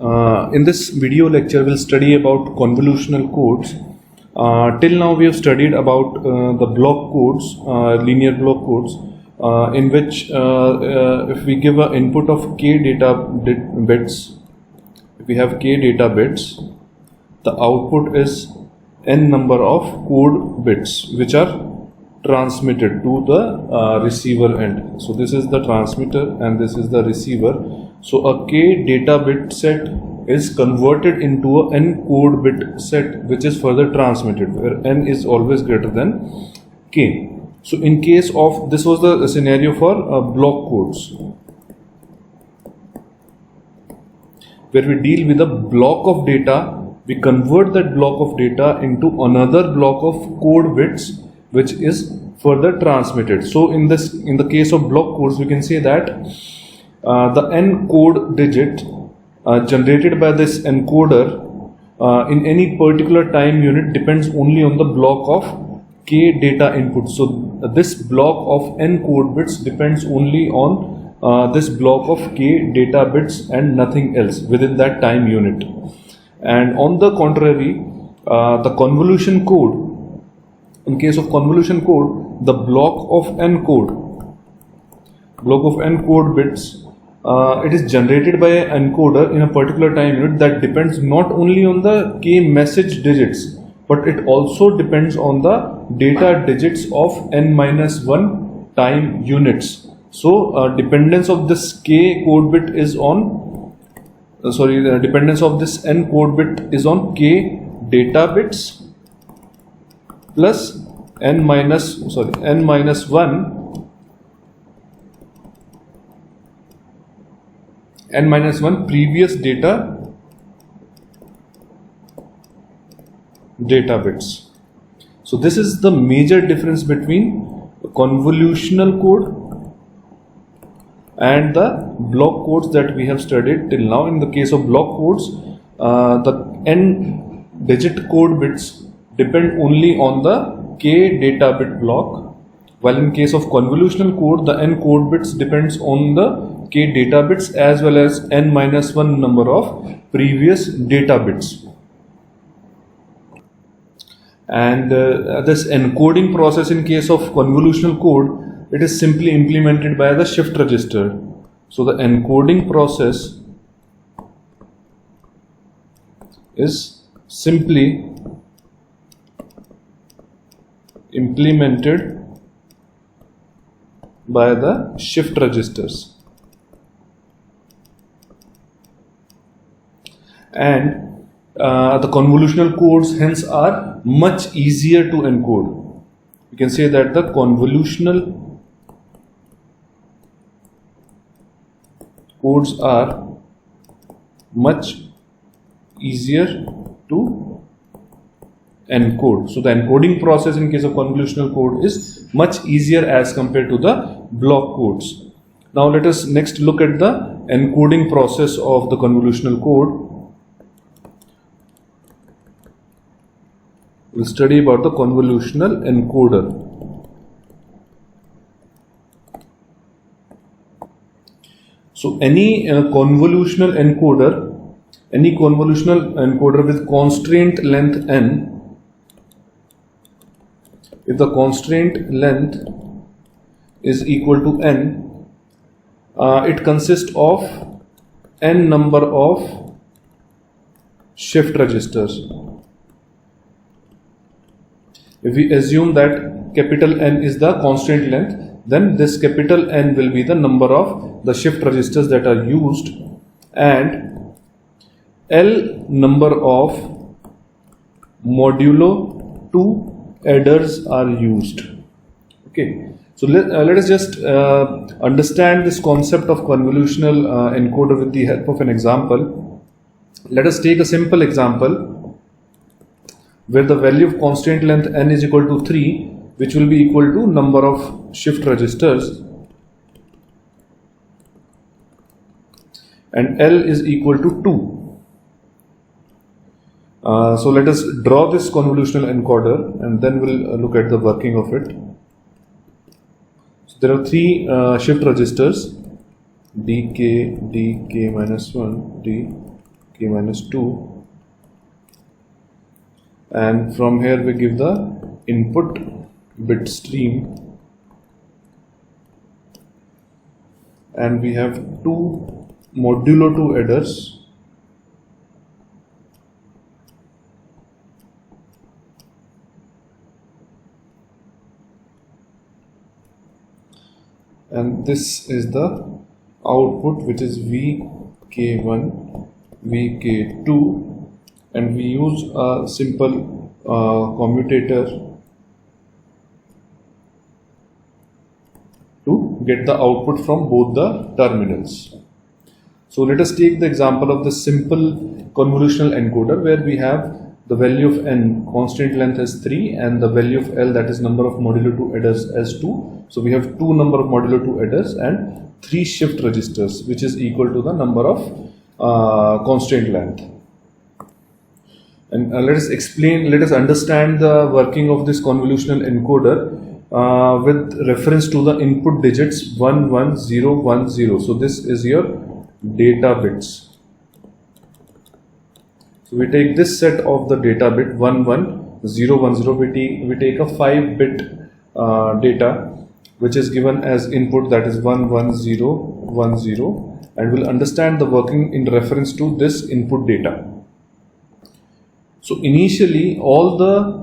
In this video lecture, we'll study about convolutional codes. Till now, we have studied about the block codes, linear block codes, in which if we give an input of k data bits, if we have k data bits, the output is n number of code bits which are transmitted to the receiver end. So this is the transmitter and this is the receiver. So a k data bit set is converted into a n code bit set which is further transmitted, where n is always greater than k. So in case of, this was the scenario for block codes, where we deal with a block of data, we convert that block of data into another block of code bits which is further transmitted. So in the case of block codes, we can say that the n code digit generated by this encoder in any particular time unit depends only on the block of k data input. So this block of n code bits depends only on this block of k data bits and nothing else within that time unit. And on the contrary, the convolution code, in case of convolution code, the block of n code bits, it is generated by an encoder in a particular time unit that depends not only on the k message digits, but it also depends on the data digits of n-1 time units. So dependence of this k code bit is on, the dependence of this n code bit is on k data bits plus n-1 previous data bits. So this is the major difference between convolutional code and the block codes that we have studied till now. In the case of block codes, the n digit code bits depend only on the k data bit block, while in case of convolutional code, the n code bits depends on the k data bits as well as n-1 number of previous data bits. And this encoding process in case of convolutional code, it is simply implemented by the shift register. So the encoding process is simply implemented by the shift registers. And the convolutional codes hence are much easier to encode. You can say that the convolutional codes are much easier to encode. So the encoding process in case of convolutional code is much easier as compared to the block codes. Now let us next look at the encoding process of the convolutional code. We'll study about the convolutional encoder. So any convolutional encoder with constraint length n, if the constraint length is equal to n, it consists of n number of shift registers. If we assume that capital N is the constraint length, then this capital N will be the number of the shift registers that are used, and L number of modulo 2 adders are used. Okay, so let us just understand this concept of convolutional encoder with the help of an example. Let us take a simple example where the value of constraint length n is equal to 3, which will be equal to number of shift registers, and L is equal to 2. So let us draw this convolutional encoder and then we'll look at the working of it. So there are three shift registers, dk, dk minus 1, dk k minus 2, and from here we give the input bit stream, and we have two modulo 2 adders, and this is the output, which is VK1, VK2, and we use a simple commutator to get the output from both the terminals. So let us take the example of the simple convolutional encoder, where we have the value of n, constant length as 3, and the value of L, that is number of modulo 2 adders, as 2. So we have 2 number of modulo 2 adders and 3 shift registers, which is equal to the number of constant length. And let us understand the working of this convolutional encoder with reference to the input digits 1, 1, 0, 1, 0. So this is your data bits. So we take this set of the data bit 1, 1, 0, 1, 0. We take a 5-bit data, which is given as input, that is 1, 1, 0, 1, 0, and we'll understand the working in reference to this input data. So initially all the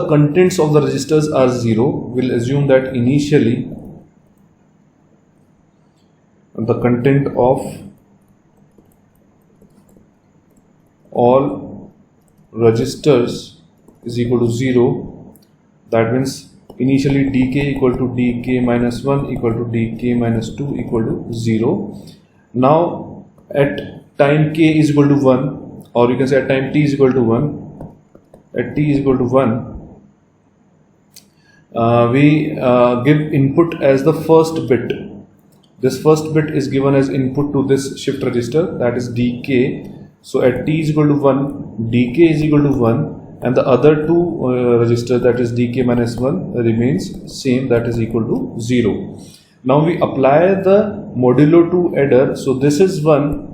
contents of the registers are 0. We'll assume that initially the content of all registers is equal to 0. That means initially dk equal to dk minus 1 equal to dk minus 2 equal to 0. Now at time k is equal to 1, or you can say at time t is equal to 1, at t is equal to 1, we give input as the first bit. This first bit is given as input to this shift register, that is dk. So at t is equal to 1, dk is equal to 1, and the other two registers, that is dk minus 1, remains same, that is equal to 0. Now we apply the modulo 2 adder. So this is 1,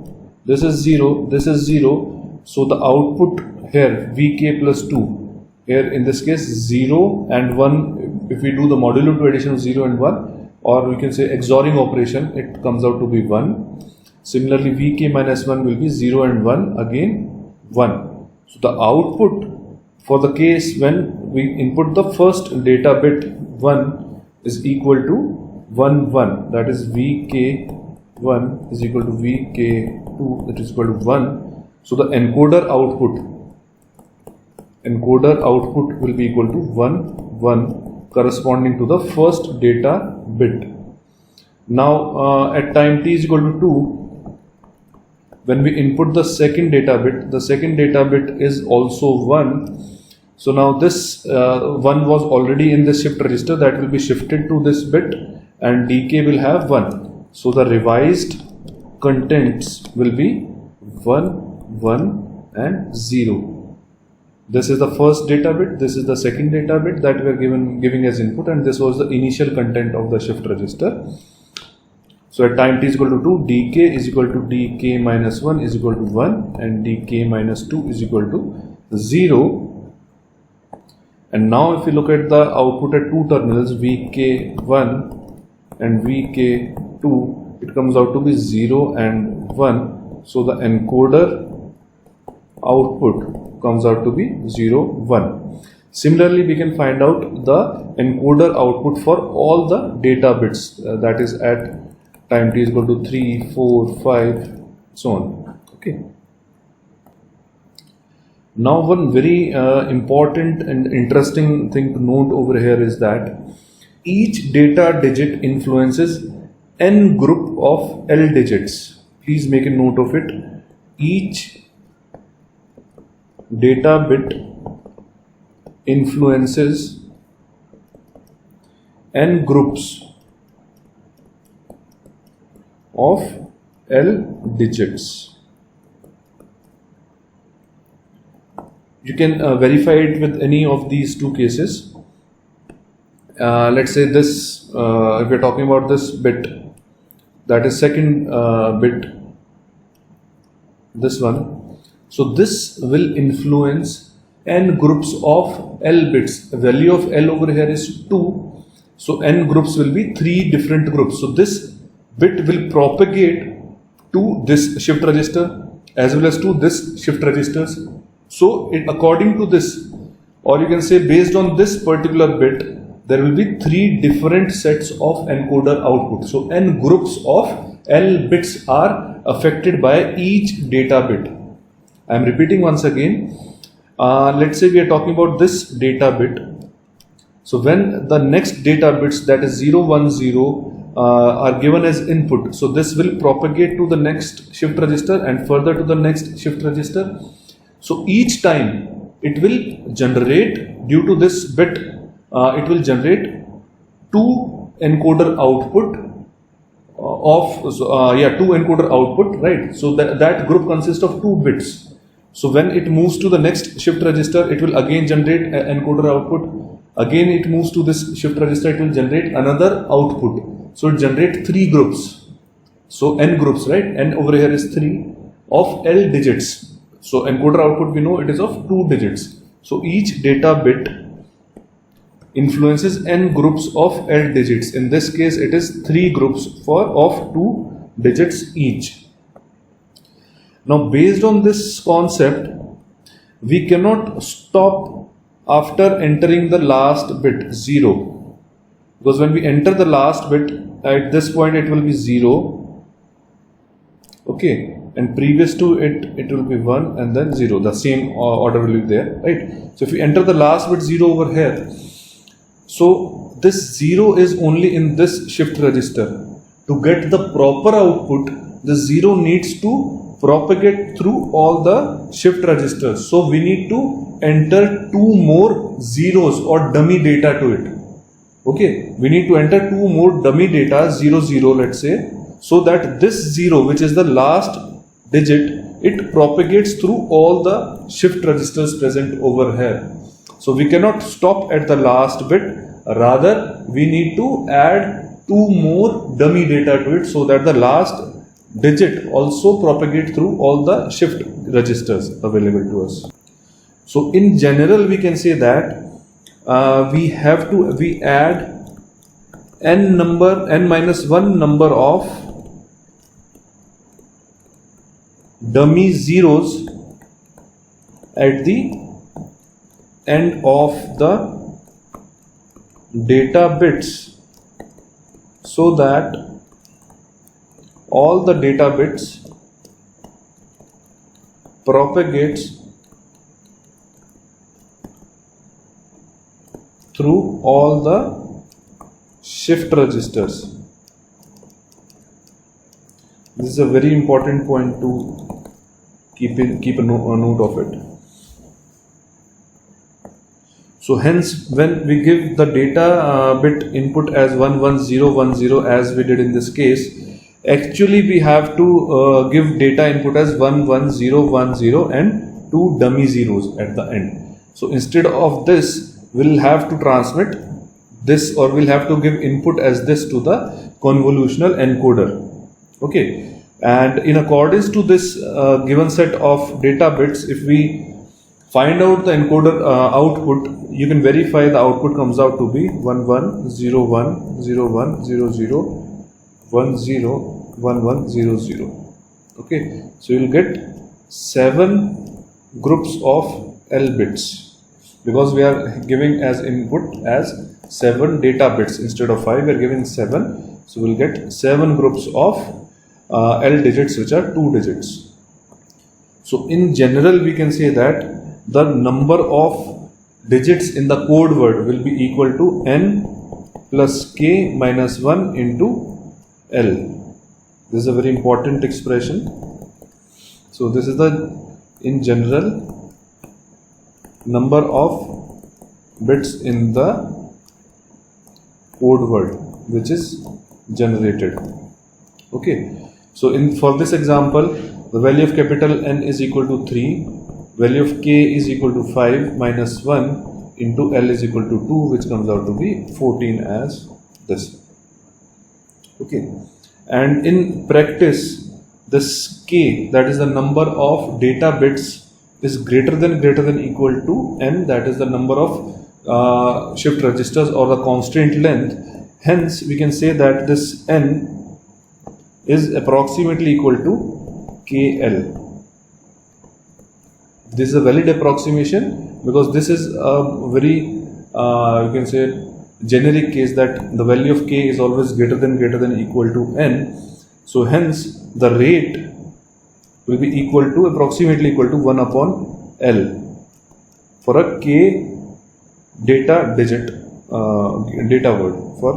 this is 0, this is 0. So the output here vk plus 2, here in this case 0 and 1. If we do the modulo 2 addition of 0 and 1, or we can say XORing operation, it comes out to be 1. Similarly, vk minus 1 will be 0 and 1, again 1. So the output for the case when we input the first data bit 1 is equal to 1, 1. That is vk1 is equal to vk2, that is equal to 1. So the encoder output will be equal to 1, 1, corresponding to the first data bit. Now at time t is equal to 2, when we input the second data bit is also 1. So now this 1 was already in the shift register, that will be shifted to this bit, and dk will have 1. So the revised contents will be 1, 1 and 0. This is the first data bit, this is the second data bit that we are giving as input, and this was the initial content of the shift register. So at time t is equal to 2, dk is equal to dk minus 1 is equal to 1, and dk minus 2 is equal to 0. And now if you look at the output at two terminals, vk1 and vk2, it comes out to be 0 and 1. So the encoder output comes out to be 0, 1. Similarly, we can find out the encoder output for all the data bits, that is at time t is equal to 3, 4, 5, so on. Okay. Now one very important and interesting thing to note over here is that each data digit influences n group of L digits. Please make a note of it. Each data bit influences n groups of L digits. You can verify it with any of these two cases. Let's say this, if we're talking about this bit, that is second bit, this one. So this will influence n groups of L bits. The value of L over here is 2. So n groups will be 3 different groups. So this bit will propagate to this shift register as well as to this shift registers. So according to this, or you can say based on this particular bit, there will be 3 different sets of encoder output. So n groups of L bits are affected by each data bit. I am repeating once again. Let's say we are talking about this data bit. So when the next data bits, that is 0, 1, 0, are given as input, so this will propagate to the next shift register and further to the next shift register. So each time it will generate, due to this bit, it will generate 2 encoder output two encoder output, right? So that group consists of 2 bits. So when it moves to the next shift register, it will again generate an encoder output. Again it moves to this shift register, it will generate another output. So it generates 3 groups. So n groups, right? N over here is 3 of L digits. So encoder output, we know it is of 2 digits. So each data bit influences n groups of L digits. In this case, it is 3 groups of 2 digits each. Now, based on this concept, we cannot stop after entering the last bit 0. Because when we enter the last bit, at this point it will be 0. Okay, and previous to it, it will be 1 and then 0. The same order will be there, right? So if we enter the last bit 0 over here, so this 0 is only in this shift register. To get the proper output, the 0 needs to propagate through all the shift registers. So we need to enter 2 more zeros or dummy data to it. Okay, we need to enter 2 more dummy data, 0, 0, let's say, so that this 0, which is the last digit, it propagates through all the shift registers present over here. So we cannot stop at the last bit, rather we need to add 2 more dummy data to it so that the last digit also propagate through all the shift registers available to us. So in general we can say that we add n minus 1 number of dummy zeros at the end of the data bits, so that all the data bits propagates through all the shift registers. This is a very important point to keep a note of it. So hence, when we give the data bit input as 11010 as we did in this case, actually we have to give data input as 11010 and 2 dummy zeros at the end. So instead of this, we'll have to transmit this, or we'll have to give input as this to the convolutional encoder. Okay, and in accordance to this given set of data bits, if we find out the encoder output, you can verify the output comes out to be 11010100101100. Okay, so you'll get 7 groups of L bits, because we are giving as input as 7 data bits instead of 5, we are giving 7. So we'll get 7 groups of L digits, which are 2 digits. So in general we can say that the number of digits in the code word will be equal to n plus k minus 1 into L. This is a very important expression. So this is the, in general, number of bits in the code word which is generated. Okay, so for this example, the value of capital N is equal to 3, value of k is equal to 5 minus 1 into L is equal to 2, which comes out to be 14 as this. Okay, and in practice this k, that is the number of data bits, is greater than equal to n, that is the number of shift registers or the constraint length. Hence we can say that this n is approximately equal to KL. This is a valid approximation because this is a very you can say generic case that the value of k is always greater than equal to n. So hence the rate will be equal to approximately equal to 1 upon L for a k data digit data word, for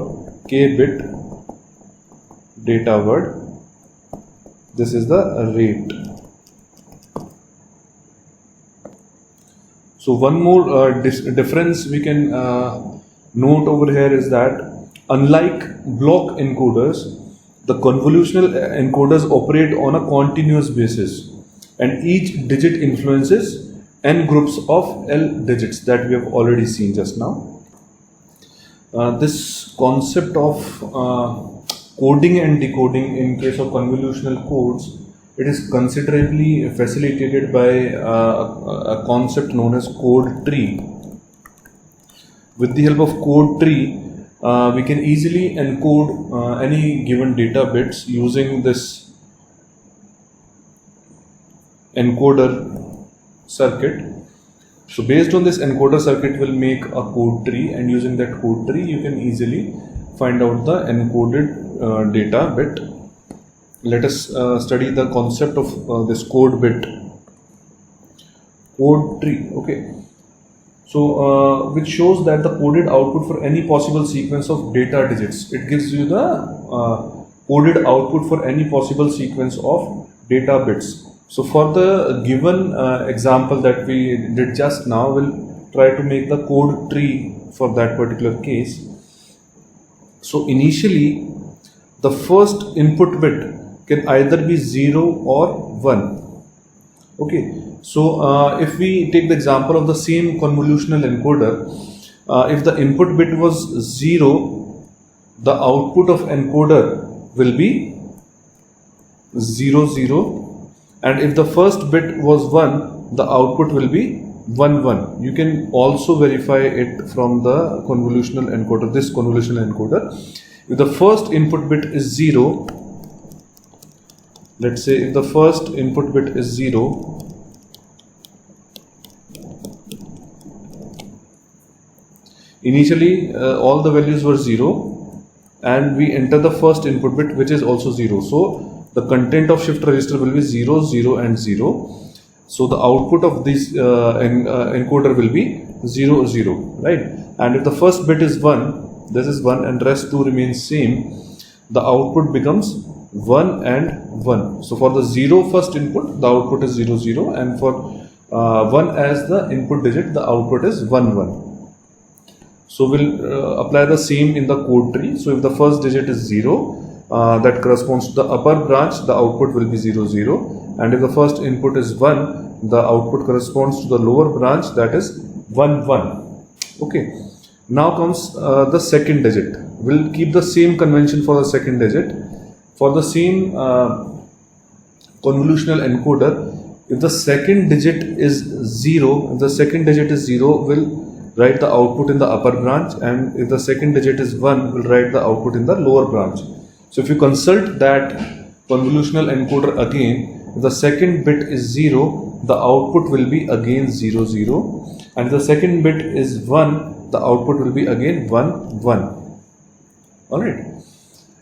k bit data word. This is the rate. So one more difference we can note over here is that unlike block encoders, the convolutional encoders operate on a continuous basis, and each digit influences n groups of L digits that we have already seen just now. This concept of coding and decoding in case of convolutional codes, it is considerably facilitated by a concept known as code tree. With the help of code tree, we can easily encode any given data bits using this encoder circuit. So based on this encoder circuit, will make a code tree, and using that code tree you can easily find out the encoded data bit. Let us study the concept of this code bit, code tree. Okay, so which shows that the coded output for any possible sequence of data digits. It gives you the coded output for any possible sequence of data bits. So for the given example that we did just now, we'll try to make the code tree for that particular case. So initially the first input bit can either be 0 or 1. Okay, so if we take the example of the same convolutional encoder, if the input bit was 0, the output of encoder will be 0 0, and if the first bit was 1, the output will be 1 1. You can also verify it from the convolutional encoder, this convolutional encoder. If the first input bit is 0, let's say if the first input bit is 0, initially all the values were 0, and we enter the first input bit which is also 0. So the content of shift register will be 0 0 and 0. So the output of this encoder will be 0 0, right? And if the first bit is 1, this is 1 and rest 2 remains same, the output becomes 1 and 1. So for the 0 first input, the output is 0 0, and for 1 as the input digit, the output is 1 1. So we'll apply the same in the code tree. So if the first digit is 0, that corresponds to the upper branch, the output will be 0 0, and if the first input is 1, the output corresponds to the lower branch, that is 1 1. Okay, now comes the second digit. We'll keep the same convention for the second digit. For the same convolutional encoder, if the second digit is 0, we'll write the output in the upper branch, and if the second digit is 1, we'll write the output in the lower branch. So if you consult that convolutional encoder again, if the second bit is 0, the output will be again 0 0, and if the second bit is 1, the output will be again 1 1. Alright,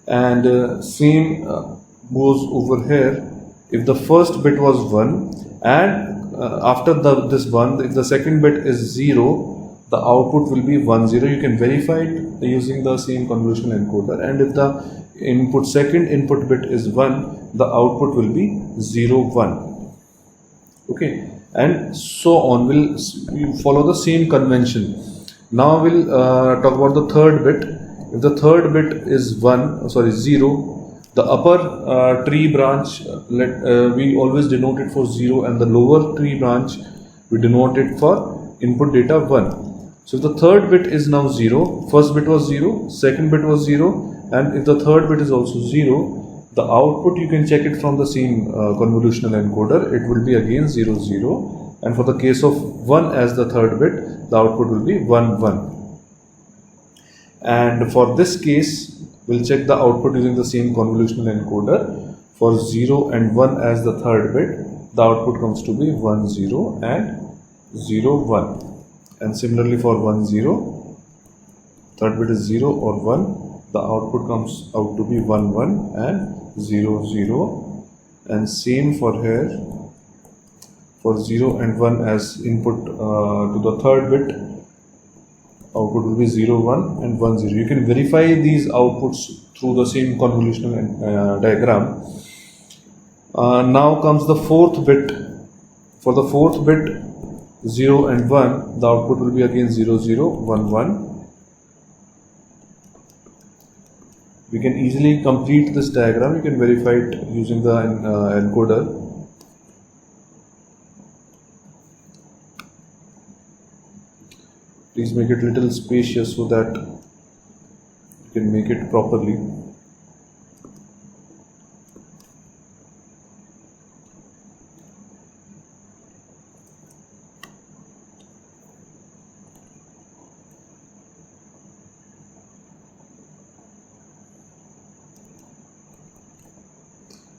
and same goes over here. If the first bit was 1, and after this 1, if the second bit is 0, the output will be 1 0. You can verify it using the same convolutional encoder, and if the second input bit is 1, the output will be 0 1. Okay, and so on. We'll follow the same convention. Now we'll talk about the third bit. If the third bit is 0, the upper tree branch, we always denote it for 0, and the lower tree branch we denote it for input data 1. So if the third bit is now 0, first bit was 0, second bit was 0, and if the third bit is also 0, The output you can check it from the same convolutional encoder. It will be again 0 0, and for the case of 1 as the third bit, the output will be 1 1. And for this case, we'll check the output using the same convolutional encoder. For 0 and 1 as the third bit, the output comes to be 1 0 and 0 1. And similarly for 1 0, third bit is 0 or 1, the output comes out to be 1 1 and 0 0. And same for here, for 0 and 1 as input to the third bit, output will be 0 1 and 1 0. You can verify these outputs through the same convolutional diagram. Now comes the fourth bit. For the fourth bit, 0 and 1, the output will be again 0 0 1 1. We can easily complete this diagram. You can verify it using the encoder. Please make it little spacious so that you can make it properly.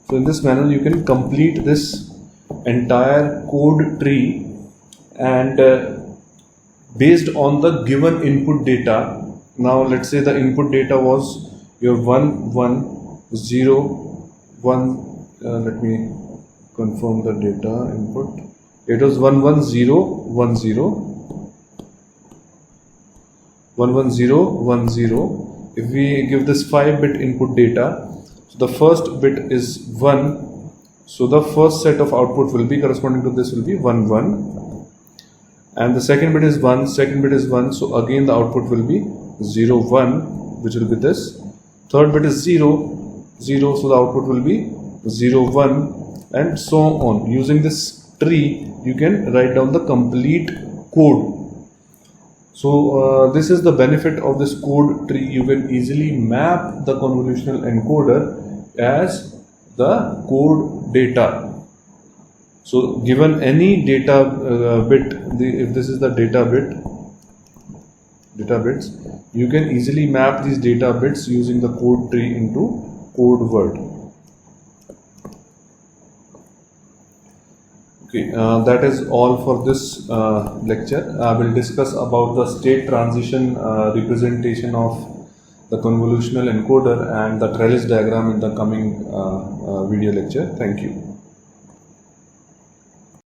So in this manner you can complete this entire code tree, and based on the given input data. Now let's say the input data was your 1 1 0 1. Let me confirm the data input. It was 1 1 0 1 0 1 1 0 1 0. If we give this 5-bit input data, so the first bit is 1, so the first set of output will be corresponding to this will be 1 1, and the second bit is 1, second bit is 1, so again the output will be 0 1, which will be this. Third bit is 0 0, so the output will be 0 1, and so on. Using this tree you can write down the complete code. So this is the benefit of this code tree. You can easily map the convolutional encoder as the code data. So given any data bit, if this is the data bits, you can easily map these data bits using the code tree into code word. Okay, that is all for this lecture. I will discuss about the state transition representation of the convolutional encoder and the trellis diagram in the coming video lecture. Thank you.